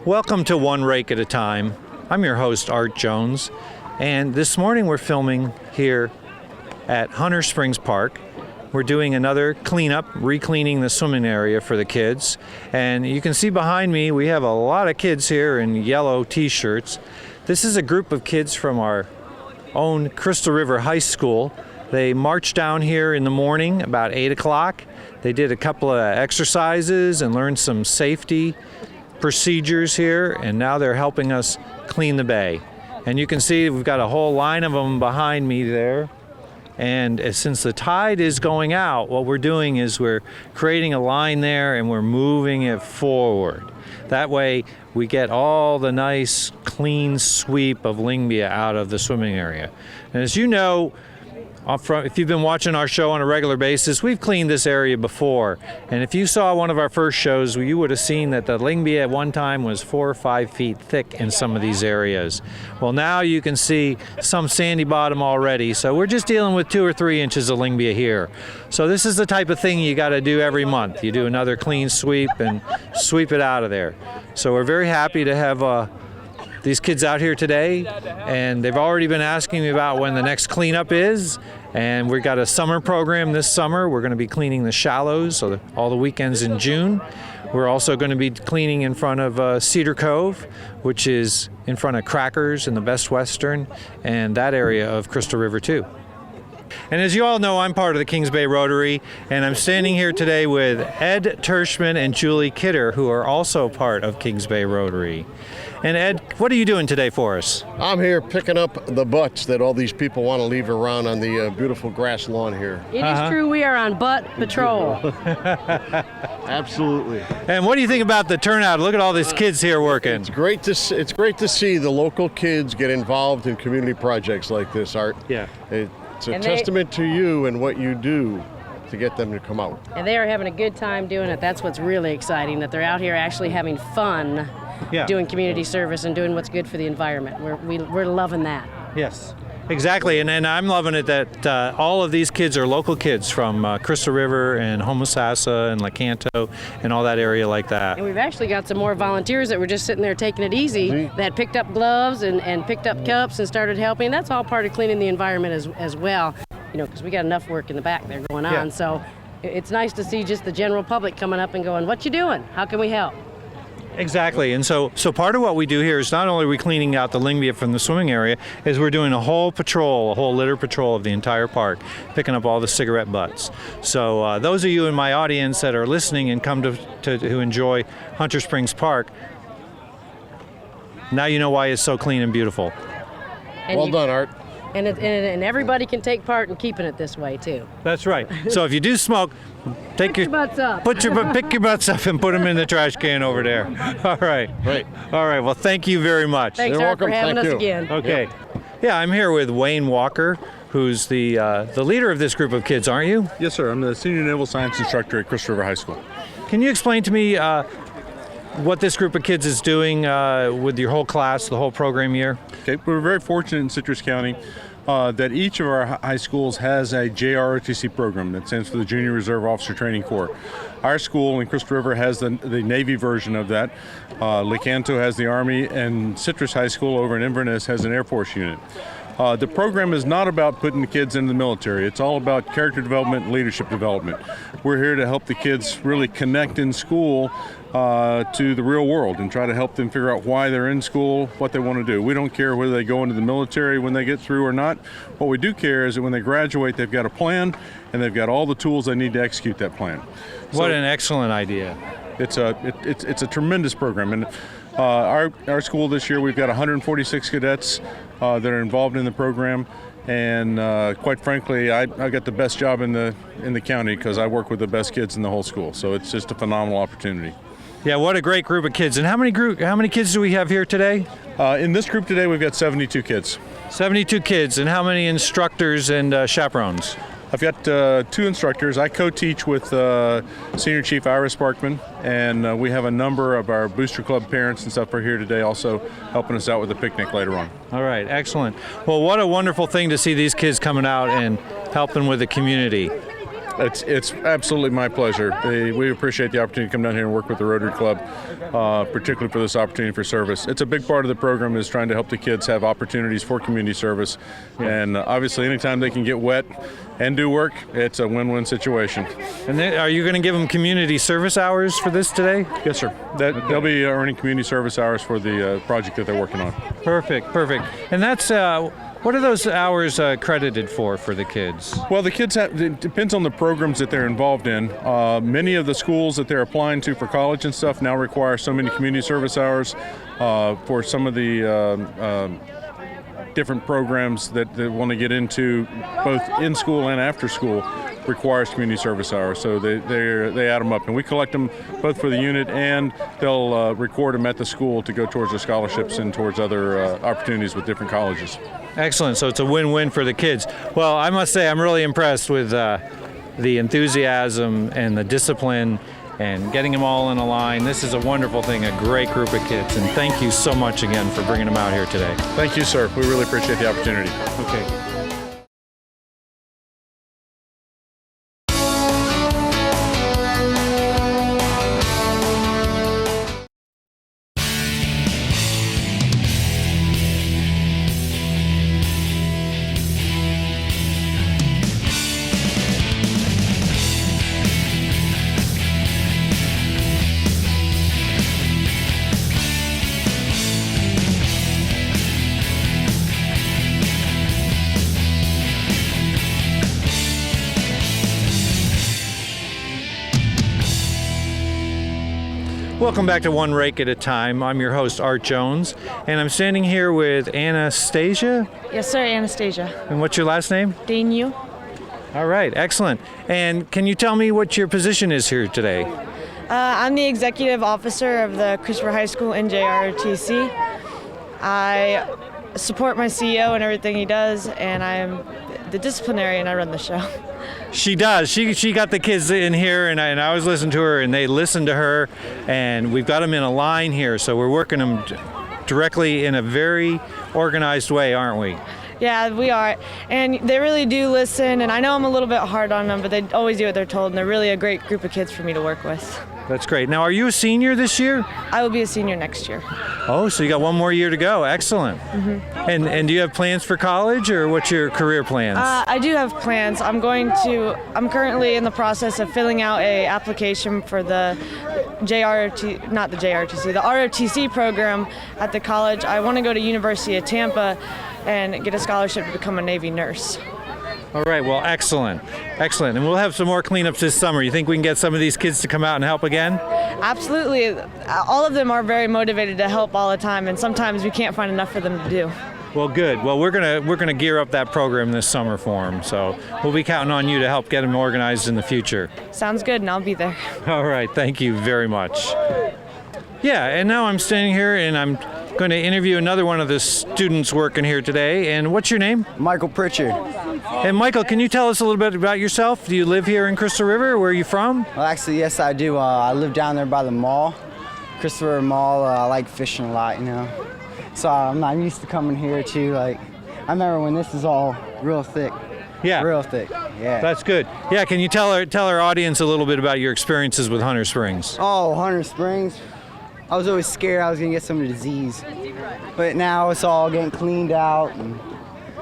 Welcome to One Rake at a Time. I'm your host, Art Jones, and this morning we're filming here at Hunter Springs Park. We're doing another cleanup, re-cleaning the swimming area for the kids. And you can see behind me, we have a lot of kids here in yellow t-shirts. This is a group of kids from our own Crystal River High School. They marched down here in the morning about 8 o'clock. They did a couple of exercises and learned some safety procedures here, and now they're helping us clean the bay. And you can see we've got a whole line of them behind me there. And since the tide is going out, what we're doing is we're creating a line there and we're moving it forward. That way we get all the nice clean sweep of Lyngbya out of the swimming area. And as you know, if you've been watching our show on a regular basis, we've cleaned this area before. And if you saw one of our first shows, you would have seen that the Lyngbya at one time was 4 or 5 feet thick in some of these areas. Well, now you can see some sandy bottom already. So we're just dealing with 2 or 3 inches of Lyngbya here. So this is the type of thing you got to do every month. You do another clean sweep and sweep it out of there. So we're very happy to have these kids out here today, and they've already been asking me about when the next cleanup is. And we've got a summer program this summer. We're going to be cleaning the shallows, so all the weekends in June. We're also going to be cleaning in front of Cedar Cove, which is in front of Crackers and the Best Western, and that area of Crystal River too. And as you all know, I'm part of the Kings Bay Rotary, and I'm standing here today with Ed Tershman and Julie Kidder, who are also part of Kings Bay Rotary. And Ed, what are you doing today for us? I'm here picking up the butts that all these people want to leave around on the beautiful grass lawn here. It is true, we are on butt patrol. Absolutely. And what do you think about the turnout? Look at all these kids here working. It's great to see the local kids get involved in community projects like this, Art. Yeah. It's a testament to you and what you do to get them to come out. And they are having a good time doing it. That's what's really exciting, that they're out here actually having fun doing community service and doing what's good for the environment. We're loving that. Yes, exactly. And I'm loving it that all of these kids are local kids from Crystal River and Homosassa and Lecanto and all that area like that. And we've actually got some more volunteers that were just sitting there taking it easy that picked up gloves and picked up cups and started helping. That's all part of cleaning the environment as well, you know, because we got enough work in the back there going on. Yeah. So it's nice to see just the general public coming up and going, what you doing? How can we help? Exactly, and so part of what we do here is not only are we cleaning out the Lyngbya from the swimming area, is we're doing a whole litter patrol of the entire park, picking up all the cigarette butts. So those of you in my audience that are listening and come to enjoy Hunter Springs Park, now you know why it's so clean and beautiful. And well done, Art. And everybody can take part in keeping it this way too. That's right. So if you do smoke, Pick your butts up. pick your butts up and put them in the trash can over there. All right. Right. All right. Well, thank you very much. Thanks, You're Art, for welcome. having Thank us you. again. Okay. Yeah, I'm here with Wayne Walker, who's the leader of this group of kids, aren't you? Yes, sir. I'm the senior naval science instructor at Crystal River High School. Can you explain to me what this group of kids is doing with your whole class, the whole program year? Okay, we're very fortunate in Citrus County that each of our high schools has a JROTC program that stands for the Junior Reserve Officer Training Corps. Our school in Crystal River has the Navy version of that. Lecanto has the Army, and Citrus High School over in Inverness has an Air Force unit. The program is not about putting the kids in the military. It's all about character development and leadership development. We're here to help the kids really connect in school to the real world and try to help them figure out why they're in school, what they want to do. We don't care whether they go into the military when they get through or not. What we do care is that when they graduate, they've got a plan and they've got all the tools they need to execute that plan. What an excellent idea. It's a tremendous program, and our school this year we've got 146 cadets that are involved in the program, and quite frankly, I got the best job in the county because I work with the best kids in the whole school. So it's just a phenomenal opportunity. Yeah, what a great group of kids. And how many kids do we have here today? In this group today, we've got 72 kids. 72 kids, and how many instructors and chaperones? I've got 2 instructors. I co-teach with Senior Chief Iris Sparkman, and we have a number of our Booster Club parents and stuff are here today also helping us out with the picnic later on. All right, excellent. Well, what a wonderful thing to see these kids coming out and helping with the community. It's absolutely my pleasure. We appreciate the opportunity to come down here and work with the Rotary Club, particularly for this opportunity for service. It's a big part of the program is trying to help the kids have opportunities for community service. And obviously, anytime they can get wet and do work, it's a win-win situation. And then, are you going to give them community service hours for this today? Yes, sir. They'll be earning community service hours for the project that they're working on. Perfect. And that's, what are those hours credited for the kids? Well, the kids it depends on the programs that they're involved in. Many of the schools that they're applying to for college and stuff now require so many community service hours. For some of the different programs that they want to get into, both in school and after school, requires community service hours. So they add them up, and we collect them both for the unit, and they'll record them at the school to go towards their scholarships and towards other opportunities with different colleges. Excellent. So it's a win-win for the kids. Well, I must say I'm really impressed with the enthusiasm and the discipline and getting them all in a line. This is a wonderful thing, a great group of kids, and thank you so much again for bringing them out here today. Thank you, sir. We really appreciate the opportunity. Okay. Welcome back to One Rake at a Time. I'm your host, Art Jones, and I'm standing here with Anastasia. Yes, sir, Anastasia. And what's your last name? Daniel. All right, excellent. And can you tell me what your position is here today? I'm the executive officer of the Christopher High School NJROTC. I support my CEO and everything he does, and I'm the disciplinary and I run the show. She does. She got the kids in here, and I was listening to her, and they listened to her, and we've got them in a line here, so we're working them directly in a very organized way, aren't we? Yeah, we are. And they really do listen, and I know I'm a little bit hard on them, but they always do what they're told, and they're really a great group of kids for me to work with. That's great. Now, are you a senior this year? I will be a senior next year. Oh, so you got one more year to go. Excellent. Mm-hmm. And do you have plans for college, or what's your career plans? I do have plans. I'm currently in the process of filling out a application for the the ROTC program at the college. I want to go to University of Tampa and get a scholarship to become a Navy nurse. All right, well, excellent. And we'll have some more cleanups this summer. You think we can get some of these kids to come out and help again? Absolutely. All of them are very motivated to help all the time, and sometimes we can't find enough for them to do. Well, good. Well, we're gonna gear up that program this summer for them, so we'll be counting on you to help get them organized in the future. Sounds good, and I'll be there. All right, thank you very much. Yeah, and now I'm standing here, and I'm going to interview another one of the students working here today. And what's your name? Michael Pritchard. And Michael, can you tell us a little bit about yourself? Do you live here in Crystal River? Where are you from? Well, actually, yes, I do. I live down there by the mall, Crystal River Mall. I like fishing a lot, you know. So I'm used to coming here too. Like, I remember when this is all real thick. Yeah. Real thick. Yeah. That's good. Yeah, can you tell our audience a little bit about your experiences with Hunter Springs? Oh, Hunter Springs. I was always scared I was gonna get some disease, but now it's all getting cleaned out, and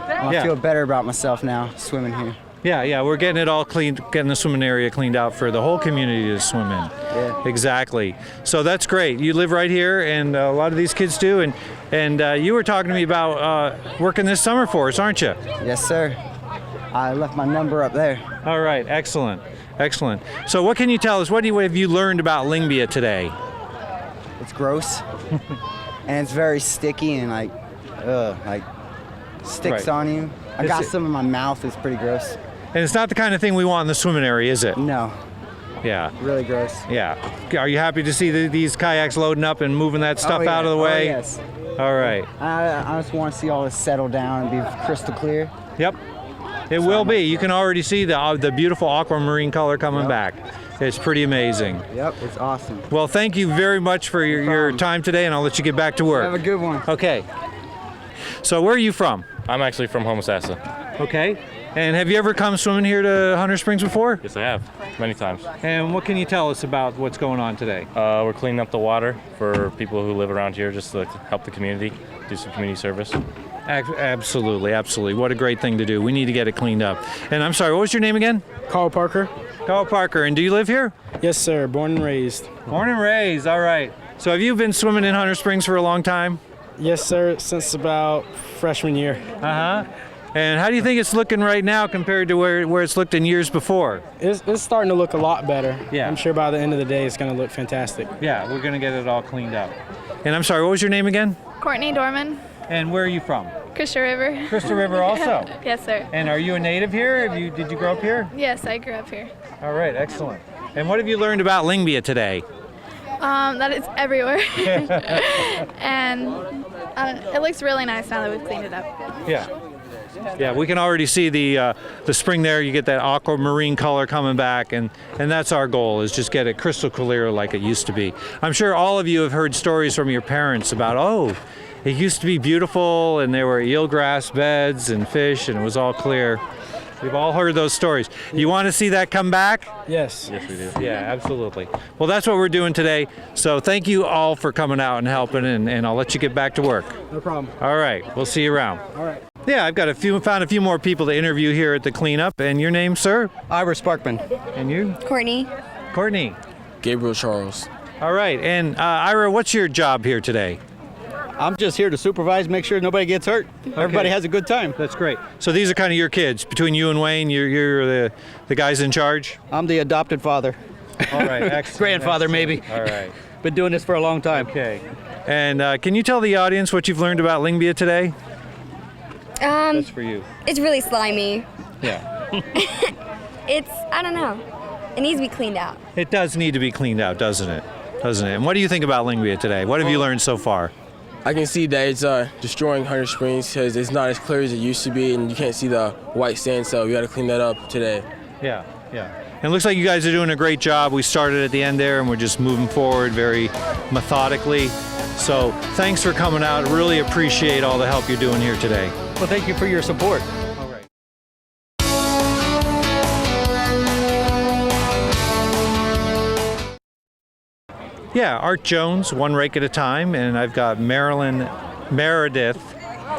I feel better about myself now swimming here. Yeah, we're getting it all cleaned, getting the swimming area cleaned out for the whole community to swim in. Yeah. Exactly. So that's great. You live right here, and a lot of these kids do. And you were talking to me about working this summer for us, aren't you? Yes, sir. I left my number up there. All right. Excellent. So what can you tell us? What have you learned about Lyngbia today? It's gross, and it's very sticky and like sticks on you. I got some in my mouth. It's pretty gross. And it's not the kind of thing we want in the swimming area, is it? No. Yeah. Really gross. Yeah. Are you happy to see these kayaks loading up and moving that stuff out of the way? Oh, yes. All right. I just want to see all this settle down and be crystal clear. Yep. It will be. You can already see the beautiful aquamarine color coming back. It's pretty amazing. Yep, it's awesome. Well, thank you very much for your time today, and I'll let you get back to work. Have a good one. Okay. So where are you from? I'm actually from Homosassa. Okay. And have you ever come swimming here to Hunter Springs before? Yes, I have. Many times. And what can you tell us about what's going on today? We're cleaning up the water for people who live around here just to help the community, do some community service. Absolutely, absolutely. What a great thing to do. We need to get it cleaned up. And I'm sorry, what was your name again? Carl Parker. Carl Parker. And do you live here? Yes, sir. Born and raised. Born and raised. All right. So have you been swimming in Hunter Springs for a long time? Yes, sir. Since about freshman year. Uh-huh. And how do you think it's looking right now compared to where it's looked in years before? It's starting to look a lot better. Yeah. I'm sure by the end of the day it's going to look fantastic. Yeah, we're going to get it all cleaned up. And I'm sorry, what was your name again? Courtney Dorman, And where are you from? Crystal River. Crystal River also. Yes, sir. And are you a native here? Did you grow up here? Yes, I grew up here. All right, excellent. And what have you learned about Lingbia today? That it's everywhere. And it looks really nice now that we've cleaned it up. Yeah. Yeah, we can already see the spring there. You get that aquamarine color coming back, and that's our goal, is just get it crystal clear like it used to be. I'm sure all of you have heard stories from your parents about, oh, it used to be beautiful, and there were eelgrass beds and fish, and it was all clear. We've all heard those stories. You want to see that come back? Yes. Yes, we do. Yeah, absolutely. Well, that's what we're doing today. So thank you all for coming out and helping, and I'll let you get back to work. No problem. All right, we'll see you around. All right. Yeah, I've got found a few more people to interview here at the cleanup. And your name, sir? Ira Sparkman. And you? Courtney. Courtney. Gabriel Charles. All right. And Ira, what's your job here today? I'm just here to supervise, make sure nobody gets hurt. Everybody has a good time. That's great. So these are kind of your kids. Between you and Wayne, you're the guys in charge? I'm the adopted father. All right. Excellent. Grandfather, Excellent. maybe. All right. Been doing this for a long time. Okay. And can you tell the audience what you've learned about Lingbia today? That's for you. It's really slimy. Yeah. I don't know. It needs to be cleaned out. It does need to be cleaned out, doesn't it? Doesn't it? And what do you think about Lingbia today? What have you learned so far? I can see that it's destroying Hunter Springs because it's not as clear as it used to be, and you can't see the white sand, so we got to clean that up today. Yeah, yeah. And it looks like you guys are doing a great job. We started at the end there, and we're just moving forward very methodically. So thanks for coming out. Really appreciate all the help you're doing here today. Well, thank you for your support. All right. Yeah, Art Jones, one rake at a time, and I've got Meredith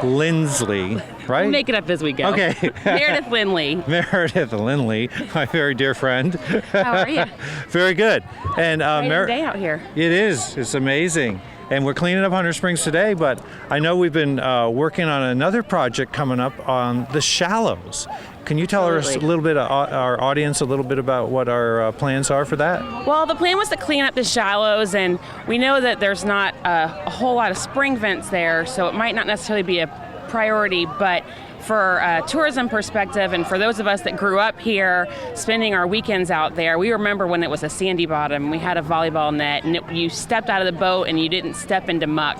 Lindsley, right? Make it up as we go. Okay. Meredith Lindley. Meredith Lindley, my very dear friend. How are you? Very good. And Great day out here. It is. It's amazing. And we're cleaning up Hunter Springs today, but I know we've been working on another project coming up on the Shallows. Can you tell us a little bit, our audience, a little bit about what our plans are for that? Well, the plan was to clean up the shallows, and we know that there's not a whole lot of spring vents there, so it might not necessarily be a priority, but for a tourism perspective, and for those of us that grew up here spending our weekends out there, we remember when it was a sandy bottom, we had a volleyball net, and you stepped out of the boat and you didn't step into muck.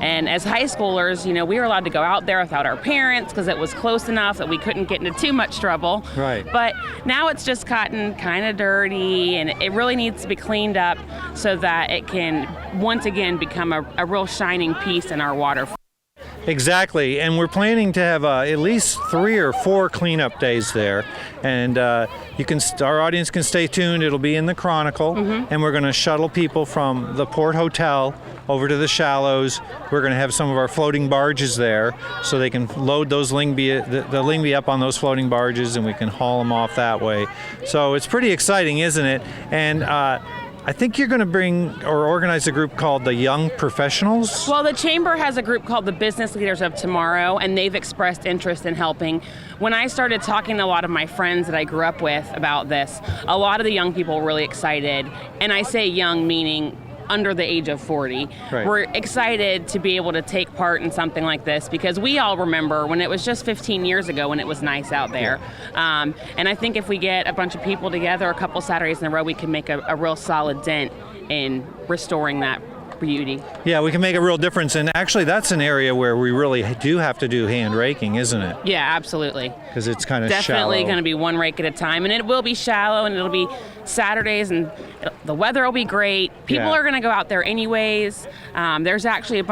And as high schoolers, we were allowed to go out there without our parents because it was close enough that we couldn't get into too much trouble. Right. But now it's just gotten kind of dirty, and it really needs to be cleaned up so that it can once again become a real shining piece in our water. Exactly, and we're planning to have at least 3 or 4 cleanup days there, and our audience can stay tuned. It'll be in the Chronicle, and we're going to shuttle people from the Port Hotel over to the Shallows. We're going to have some of our floating barges there, so they can load those the Lingbia up on those floating barges, and we can haul them off that way. So it's pretty exciting, isn't it? And I think you're going to bring or organize a group called the Young Professionals. Well, the Chamber has a group called the Business Leaders of Tomorrow, and they've expressed interest in helping. When I started talking to a lot of my friends that I grew up with about this, a lot of the young people were really excited. And I say young meaning under the age of 40. Right. We're excited to be able to take part in something like this because we all remember when it was just 15 years ago when it was nice out there. Yeah. And I think if we get a bunch of people together a couple Saturdays in a row, we can make a real solid dent in restoring that beauty. Yeah, we can make a real difference, and actually that's an area where we really do have to do hand raking, isn't it? Yeah, absolutely. Because it's kind of definitely shallow. going to be one rake at a time, and it will be shallow, and it'll be Saturdays, and the weather will be great. People Yeah. are going to go out there anyways. There's actually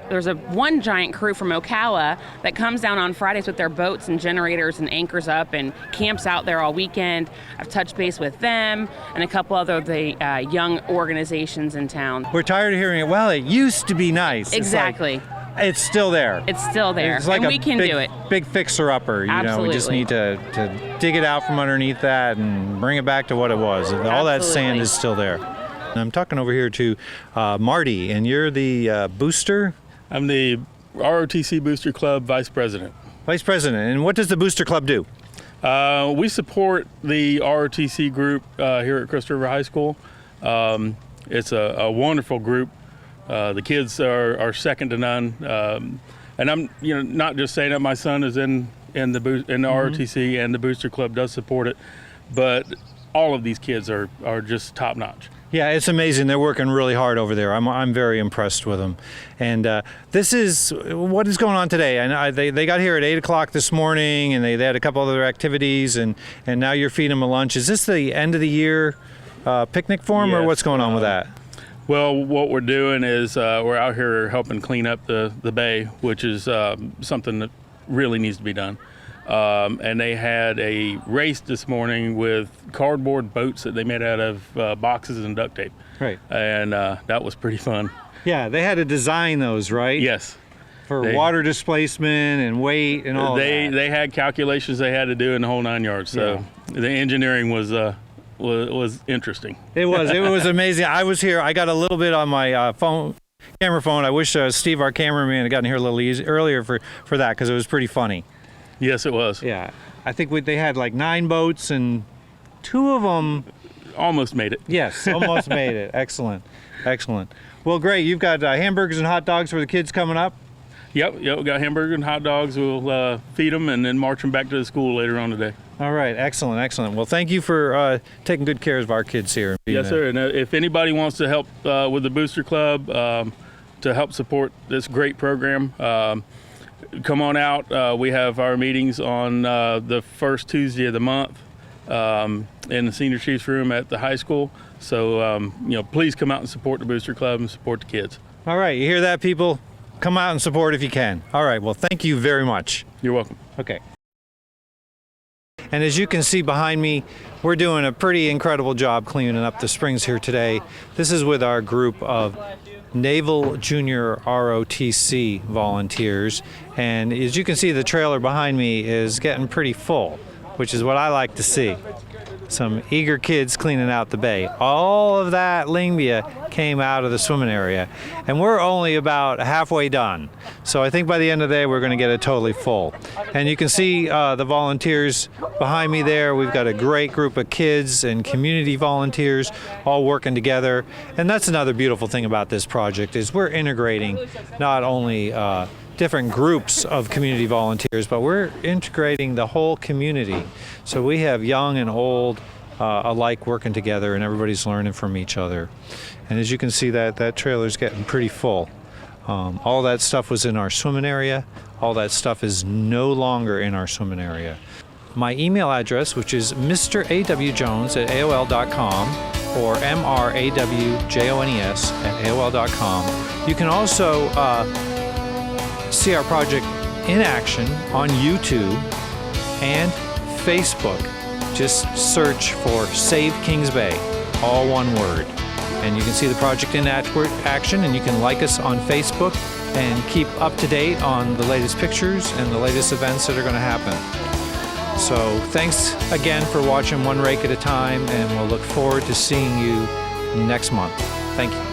there's one giant crew from Ocala that comes down on Fridays with their boats and generators and anchors up and camps out there all weekend. I've touched base with them and a couple other of the young organizations in town. We're tired of hearing it. Well, it used to be nice. It's Exactly. like, it's still there. It's still there, It's like and a we can big, do it. big fixer-upper. You know, we just Absolutely. need to dig it out from underneath that and bring it back to what it was. All that sand Absolutely. is still there. And I'm talking over here to Marty, and you're the booster I'm the ROTC Booster Club Vice President. Vice President. And what does the Booster Club do? We support the ROTC group here at Crystal River High School. It's a wonderful group. The kids are second to none. And I'm not just saying that. My son is in the ROTC, and the Booster Club does support it. But all of these kids are just top notch. Yeah, it's amazing. They're working really hard over there. I'm very impressed with them. And this is what is going on today. And they got here at 8 o'clock this morning, and they had a couple other activities, and now you're feeding them a lunch. Is this the end of the year picnic for them, or Yes, what's going on with that? Well, what we're doing is we're out here helping clean up the bay, which is something that really needs to be done. And they had a race this morning with cardboard boats that they made out of boxes and duct tape. Right. And that was pretty fun. Yeah, they had to design those, right? Yes. For water displacement and weight and all that. They had calculations they had to do in the whole 9 yards. So the engineering was interesting. It was amazing. I was here. I got a little bit on my camera phone. I wish Steve, our cameraman, had gotten here a little earlier for that, because it was pretty funny. Yes, it was. Yeah, I think they had like 9 boats, and 2 of them almost made it. Yes, almost made it. Excellent. Well, great. You've got hamburgers and hot dogs for the kids coming up. Yep. We got hamburger and hot dogs. We'll feed them and then march them back to the school later on today. All right, excellent. Well, thank you for taking good care of our kids here. Yes, sir. And if anybody wants to help with the Booster Club to help support this great program, come on out. We have our meetings on the first Tuesday of the month in the Senior Chiefs Room at the high school. So, please come out and support the Booster Club and support the kids. All right, you hear that, people? Come out and support if you can. All right, well, thank you very much. You're welcome. Okay. And as you can see behind me, we're doing a pretty incredible job cleaning up the springs here today. This is with our group of Naval Junior ROTC volunteers. And as you can see, the trailer behind me is getting pretty full, which is what I like to see. Some eager kids cleaning out the bay. All of that lingua came out of the swimming area, and we're only about halfway done. So I think by the end of the day, we're going to get it totally full. And you can see the volunteers behind me there. We've got a great group of kids and community volunteers all working together. And that's another beautiful thing about this project, is we're integrating not only different groups of community volunteers, but we're integrating the whole community. So we have young and old alike working together, and everybody's learning from each other. And as you can see, that trailer's getting pretty full. All that stuff was in our swimming area. All that stuff is no longer in our swimming area. My email address, which is mrawjones@aol.com or mrawjones@aol.com. You can also see our project in action on YouTube and Facebook. Just search for Save Kings Bay, all one word. And you can see the project in action, and you can like us on Facebook and keep up to date on the latest pictures and the latest events that are going to happen. So thanks again for watching One Rake at a Time, and we'll look forward to seeing you next month. Thank you.